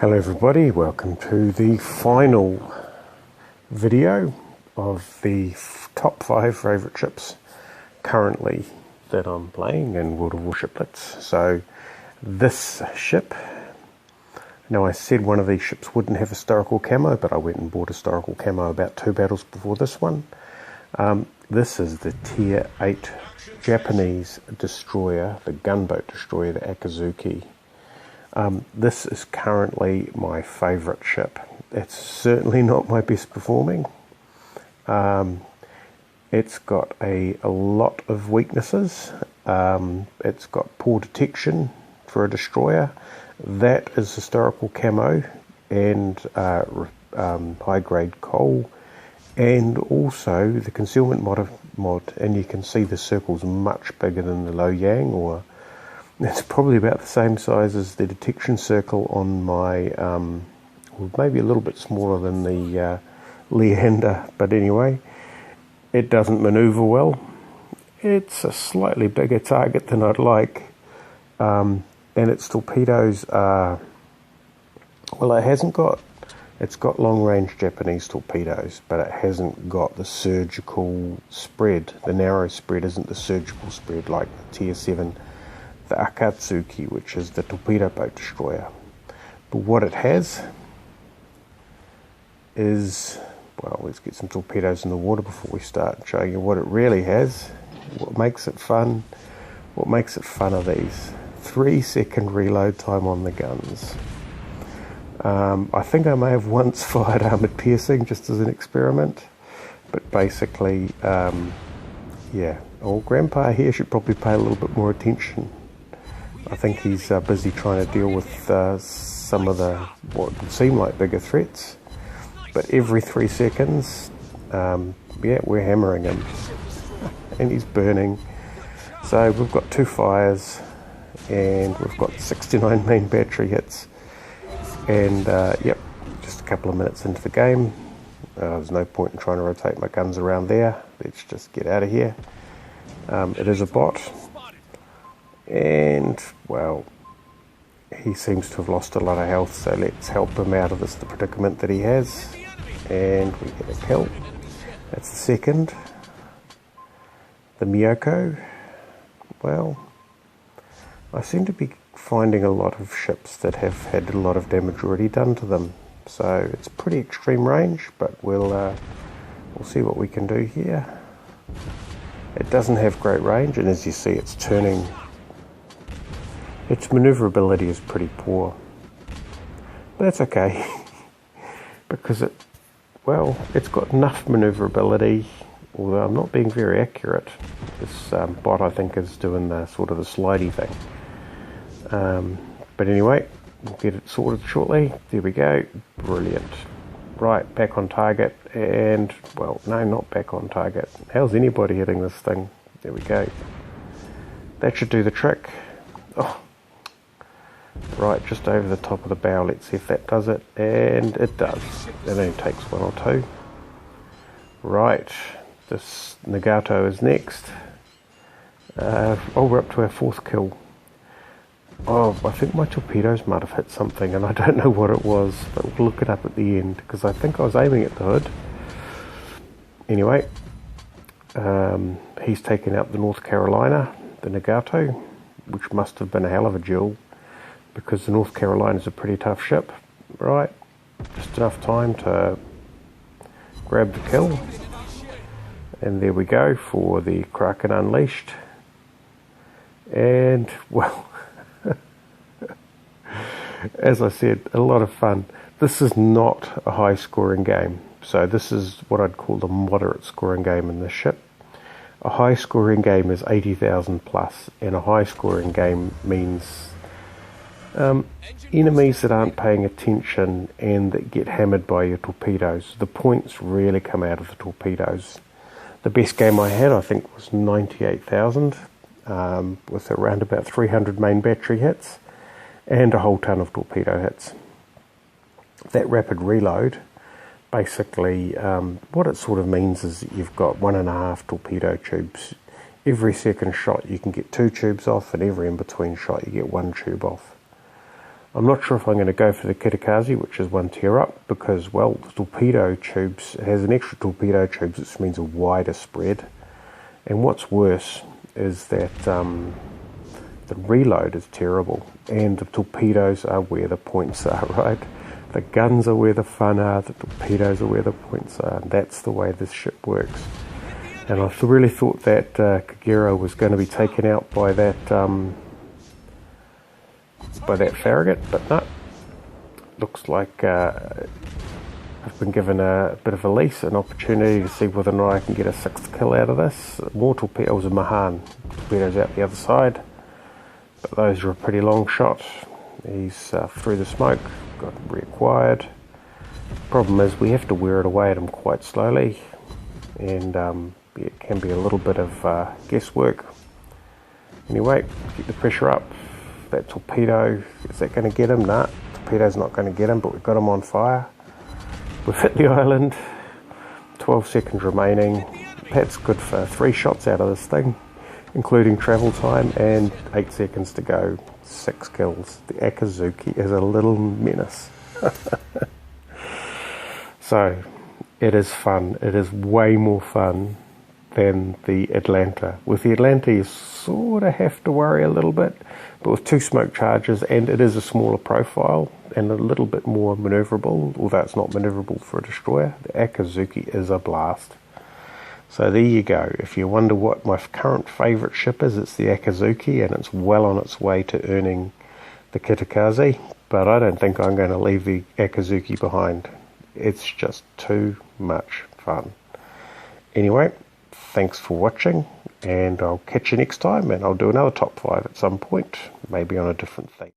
Hello everybody, welcome to the final video of the top 5 favourite ships currently that I'm playing in World of Warships Blitz. So this ship, now I said one of these ships wouldn't have historical camo, but I went and bought historical camo about 2 battles before this one. This is the Tier 8 Japanese destroyer, the gunboat destroyer, the Kazuki. This is currently my favourite ship. It's certainly not my best performing. It's got a lot of weaknesses. It's got poor detection for a destroyer. That is historical camo and high grade coal, and also the concealment mod, and you can see the circle's much bigger than the low yang, or it's probably about the same size as the detection circle on my, well, maybe a little bit smaller than the Leander, but anyway, it doesn't manoeuvre well. It's a slightly bigger target than I'd like, and its torpedoes are, well, it's got long-range Japanese torpedoes, but it hasn't got the surgical spread. The narrow spread isn't the surgical spread like the Tier 7 the Kazuki, which is the torpedo boat destroyer. But what it has is, well, let's get some torpedoes in the water before we start showing you what it really has. What makes it fun are these 3-second reload time on the guns. I think I may have once fired armoured piercing just as an experiment, but basically, yeah, old Grandpa here should probably pay a little bit more attention. I think he's busy trying to deal with some of the, what would seem like bigger threats. But every 3 seconds, yeah, we're hammering him. And he's burning. So we've got 2 fires, and we've got 69 main battery hits. And, yep, just a couple of minutes into the game. There's no point in trying to rotate my guns around there. Let's just get out of here. It is a bot. And, well, he seems to have lost a lot of health, so let's help him out of the predicament that he has. And we get a kill. That's the second. The Miyoko. Well, I seem to be finding a lot of ships that have had a lot of damage already done to them. So it's pretty extreme range, but we'll see what we can do here. It doesn't have great range, and as you see, it's turning. Its manoeuvrability is pretty poor, but that's okay because it's got enough manoeuvrability, although I'm not being very accurate. This bot, I think, is doing the sort of the slidey thing. But anyway, we'll get it sorted shortly. There we go. Brilliant. Right, back on target, and, well, no, not back on target. How's anybody hitting this thing? There we go. That should do the trick. Oh. Right, just over the top of the bow. Let's see if that does it. And it does. It only takes 1 or 2. Right, this Nagato is next. Oh, we're up to our 4th kill. Oh, I think my torpedoes might have hit something, and I don't know what it was, but we'll look it up at the end, because I think I was aiming at the hood. Anyway, he's taken out the North Carolina, the Nagato, which must have been a hell of a duel, because the North Carolina is a pretty tough ship. Right, just enough time to grab the kill. And there we go for the Kraken Unleashed. And, well, as I said, a lot of fun. This is not a high scoring game. So this is what I'd call the moderate scoring game in this ship. A high scoring game is 80,000 plus, and a high scoring game means enemies that aren't paying attention and that get hammered by your torpedoes. The points really come out of the torpedoes. The best game I had, I think, was 98,000 with around about 300 main battery hits and a whole ton of torpedo hits. That rapid reload, basically, what it sort of means is that you've got 1.5 torpedo tubes. Every second shot you can get 2 tubes off, and every in-between shot you get 1 tube off. I'm not sure if I'm going to go for the Kitakaze, which is 1 tier up, because, well, the torpedo tubes, it has an extra torpedo tubes, which means a wider spread. And what's worse is that the reload is terrible, and the torpedoes are where the points are, right? The guns are where the fun are, the torpedoes are where the points are, and that's the way this ship works. And I really thought that Kagero was going to be taken out by that Farragut, but no. Looks like I've been given a bit of a lease, an opportunity to see whether or not I can get a 6th kill out of this. More torpedoes, a Mahan torpedoes out the other side, but those are a pretty long shot. He's through the smoke, got reacquired. Problem is we have to wear it away at him quite slowly, and it can be a little bit of guesswork. Anyway, keep the pressure up. That torpedo, is that going to get him? Nah, torpedo's not going to get him, but we've got him on fire. We've hit the island, 12 seconds remaining. That's good for 3 shots out of this thing, including travel time, and 8 seconds to go, 6 kills. The Kazuki is a little menace. So, it is fun. It is way more fun than the Atlanta. With the Atlanta, you sort of have to worry a little bit, but with 2 smoke charges, and it is a smaller profile and a little bit more maneuverable, although it's not maneuverable for a destroyer, the Kazuki is a blast. So there you go. If you wonder what my current favourite ship is, it's the Kazuki, and it's well on its way to earning the Kitakaze, but I don't think I'm going to leave the Kazuki behind. It's just too much fun. Anyway, thanks for watching, and I'll catch you next time, and I'll do another top 5 at some point, maybe on a different theme.